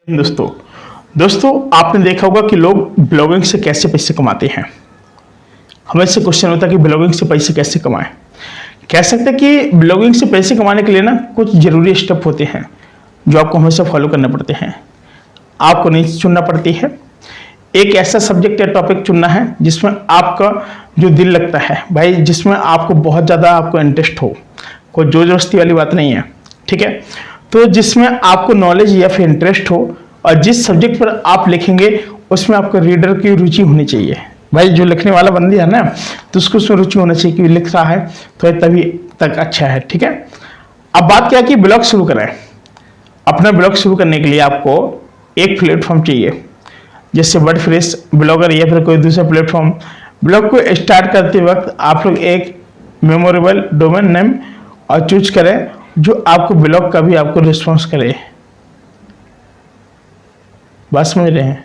दोस्तों दोस्तों आपने देखा होगा कि लोग ब्लॉगिंग से कैसे पैसे कमाते हैं। हमें से क्वेश्चन होता है कि ब्लॉगिंग से पैसे कैसे कमाएं। कह सकते हैं कि ब्लॉगिंग से पैसे कमाने के लिए ना कुछ जरूरी स्टेप होते हैं जो आपको हमेशा फॉलो करने पड़ते हैं। आपको नीचे चुनना पड़ती है, एक ऐसा सब्जेक्ट या टॉपिक चुनना है जिसमें आपका जो दिल लगता है भाई, जिसमें आपको बहुत ज़्यादा आपको इंटरेस्ट हो, कोई जोर जबरदस्ती वाली बात नहीं है, ठीक है। तो जिसमें आपको नॉलेज या फिर इंटरेस्ट हो और जिस सब्जेक्ट पर आप लिखेंगे उसमें आपको रीडर की रुचि होनी चाहिए। भाई जो लिखने वाला बंदी है ना, तो उसको उसमें रुचि होना चाहिए कि लिख रहा है तो तभी तक अच्छा है, ठीक है। अब बात क्या है कि ब्लॉग शुरू करें। अपना ब्लॉग शुरू करने के लिए आपको एक प्लेटफॉर्म चाहिए, जैसे वर्डप्रेस, ब्लॉगर या फिर कोई दूसरा प्लेटफॉर्म। ब्लॉग को स्टार्ट करते वक्त आप लोग एक मेमोरेबल डोमेन नेम और चूज करें जो आपको ब्लॉग का भी आपको रिस्पॉन्स करे। बात समझ रहे हैं?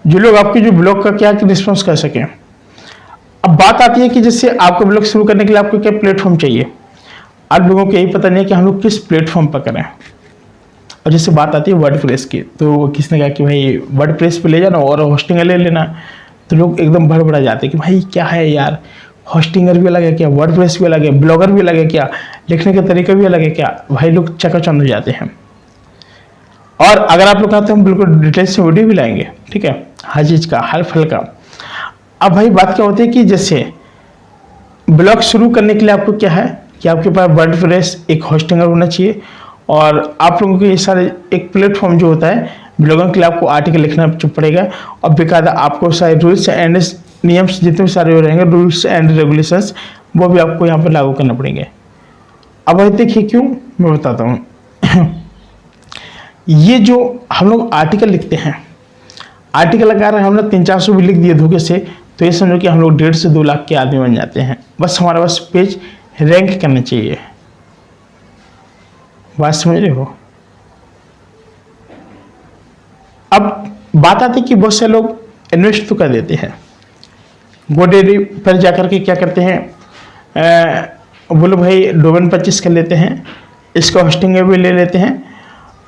जो लोग आपके जो ब्लॉग का क्या रिस्पॉन्स कर सकें। अब बात आती है कि जैसे आपको ब्लॉग शुरू करने के लिए आपको क्या प्लेटफॉर्म चाहिए। आप लोगों को यही पता नहीं है कि हम लोग किस प्लेटफॉर्म पर करें। और जैसे बात आती है वर्डप्रेस की, तो किसने कहा कि भाई वर्डप्रेस पे ले जाना और होस्टिंग ले लेना, तो लोग एकदम भड़बड़ा जाते हैं कि भाई क्या है यार, होस्टिंगर भी अलग है क्या, वर्डप्रेस भी अलग है, ब्लॉगर भी अलग है क्या, लिखने का तरीका भी अलग है क्या। भाई लोग चकाचौंध हो जाते हैं। और अगर आप लोग कहते हैं हम बिल्कुल डिटेल से वीडियो भी लाएंगे, ठीक है, हर चीज़ का, हर फल का। अब भाई बात क्या होती है कि जैसे ब्लॉग शुरू करने के लिए आपको क्या है कि आपके पास वर्डप्रेस एक होस्टिंगर होना चाहिए और आप लोगों को ये सारे एक प्लेटफॉर्म जो होता है ब्लॉगिंग के लिए आपको आर्टिकल लिखना पड़ेगा और बेकायदा आपको सारे रूल्स एंड नियम्स जितने भी सारे रहेंगे, रूल्स एंड रेगुलेशंस, वो भी आपको यहाँ पर लागू करना पड़ेंगे। अब देखिए क्यों, मैं बताता हूँ। ये जो हम लोग आर्टिकल लिखते हैं, आर्टिकल अगर हम लोग 300-400 भी लिख दिए धोखे से, तो ये समझो कि हम लोग 1.5 से 2 लाख के आदमी बन जाते हैं। बस हमारा बस पेज रैंक करना चाहिए। बात समझ रहे हो? अब बात आती है कि बहुत से लोग इन्वेस्ट तो कर देते हैं, गोडेरी पर जाकर के क्या करते हैं, बोलो भाई डोमेन परचेस कर लेते हैं, इसका होस्टिंग भी ले लेते हैं।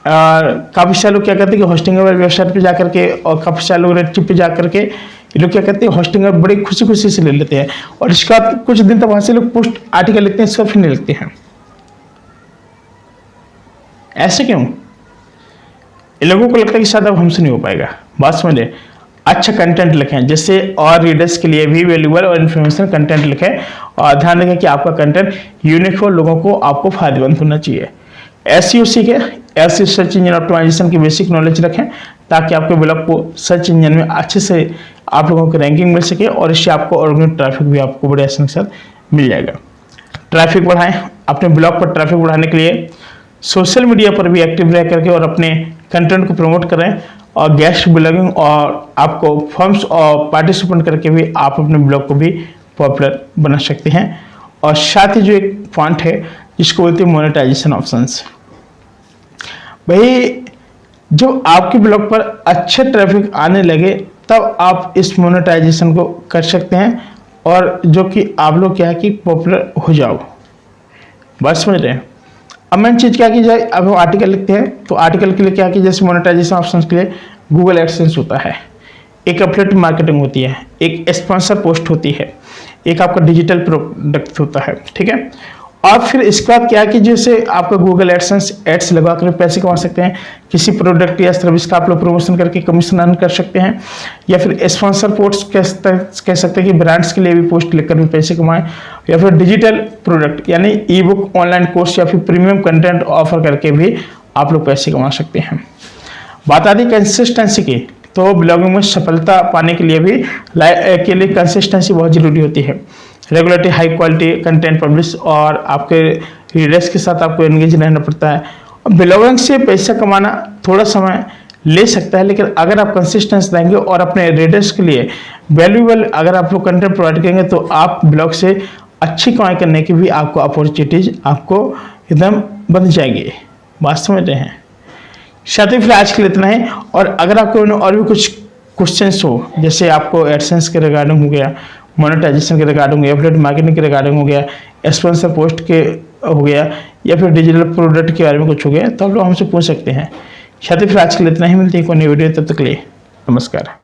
और काफ़ी सारे लोग क्या करते हैं कि होस्टिंग वेबसाइट पे जाकर के, और काफ़ी सारे लोग रेडशिफ्ट पे जाकर के ये लोग क्या करते हैं, होस्टिंग बड़ी खुशी खुशी से ले लेते हैं और इसका कुछ दिन तक वहाँ से लोग पोस्ट आर्टिकल लिखते हैं, इसका फिर नहीं लिखते हैं। ऐसे क्यों? इन लोगों को लगता है कि शायद अब हमसे नहीं हो पाएगा। बात समझे? अच्छा कंटेंट लिखें जैसे, और रीडर्स के लिए भी वैल्यूबल और इन्फॉर्मेशन कंटेंट लिखें और ध्यान रखें कि आपका कंटेंट यूनिक हो, लोगों को आपको फायदेमंद होना चाहिए। एसईओ सीखें, एसईओ सर्च इंजन ऑप्टिमाइजेशन की बेसिक नॉलेज रखें ताकि आपके ब्लॉग को सर्च इंजन में अच्छे से आप लोगों को रैंकिंग मिल सके और इससे आपको ऑर्गेनिक ट्रैफिक भी आपको बड़े आसानी के साथ मिल जाएगा। ट्रैफिक बढ़ाएं। अपने ब्लॉग पर ट्रैफिक बढ़ाने के लिए सोशल मीडिया पर भी एक्टिव रह करके और अपने कंटेंट को प्रमोट करें और गेस्ट ब्लॉगिंग और आपको फॉर्म्स और पार्टिसिपेंट करके भी आप अपने ब्लॉग को भी पॉपुलर बना सकते हैं। और साथ ही जो एक पॉइंट है जिसको बोलते हैं मोनेटाइजेशन ऑप्शंस। भाई जो आपके ब्लॉग पर अच्छे ट्रैफिक आने लगे तब आप इस मोनेटाइजेशन को कर सकते हैं और जो कि आप लोग क्या है कि पॉपुलर हो जाओ। बात समझ रहे हैं? अब मेन चीज़ क्या की जाए, अब हम आर्टिकल लिखते हैं तो आर्टिकल के लिए क्या कि जैसे मोनेटाइजेशन ऑप्शन के लिए गूगल एडसेंस होता है, एक एफिलिएट मार्केटिंग होती है, एक स्पॉन्सर पोस्ट होती है, एक आपका डिजिटल प्रोडक्ट होता है, ठीक है। और फिर इसके बाद क्या कि जैसे आपका गूगल एडसेंस एड्स लगा कर पैसे कमा सकते हैं, किसी प्रोडक्ट या सर्विस का आप लोग प्रमोशन करके कमीशन अर्न कर सकते हैं, या फिर स्पॉन्सर पोस्ट कह सकते हैं कि ब्रांड्स के लिए भी पोस्ट लिखकर भी पैसे कमाएं, या फिर डिजिटल प्रोडक्ट यानी ई बुक, ऑनलाइन कोर्स या फिर प्रीमियम कंटेंट ऑफर करके भी आप लोग पैसे कमा सकते हैं। बात आती है कंसिस्टेंसी की, तो ब्लॉगिंग में सफलता पाने के लिए कंसिस्टेंसी बहुत जरूरी होती है। Regularly high quality content publish और आपके रीडर्स के साथ आपको एंगेज रहना पड़ता है। ब्लॉगिंग से पैसा कमाना थोड़ा समय ले सकता है, लेकिन अगर आप कंसिस्टेंस देंगे और अपने रीडर्स के लिए वैल्यूएबल अगर आप लोग कंटेंट प्रोवाइड करेंगे तो आप ब्लॉग से अच्छी कमाई करने की भी आपको अपॉर्चुनिटीज आपको एकदम बन जाएगी। बात समझ रहे हैं? शायद फिर आज के लिए इतना है। और अगर आपको और भी कुछ क्वेश्चंस हो, जैसे आपको एडसेंस के रिगार्डिंग हो गया, मोनेटाइजेशन के रिगार्डिंग हो गया, एफिलिएट मार्केटिंग के रिगार्डिंग हो गया, स्पॉन्सर पोस्ट के हो गया, या फिर डिजिटल प्रोडक्ट के बारे में कुछ हो गया, तो आप लोग हमसे पूछ सकते हैं। शायद फिर आज के लिए इतना ही, मिलती है कोई नई वीडियो, तब तक के लिए नमस्कार।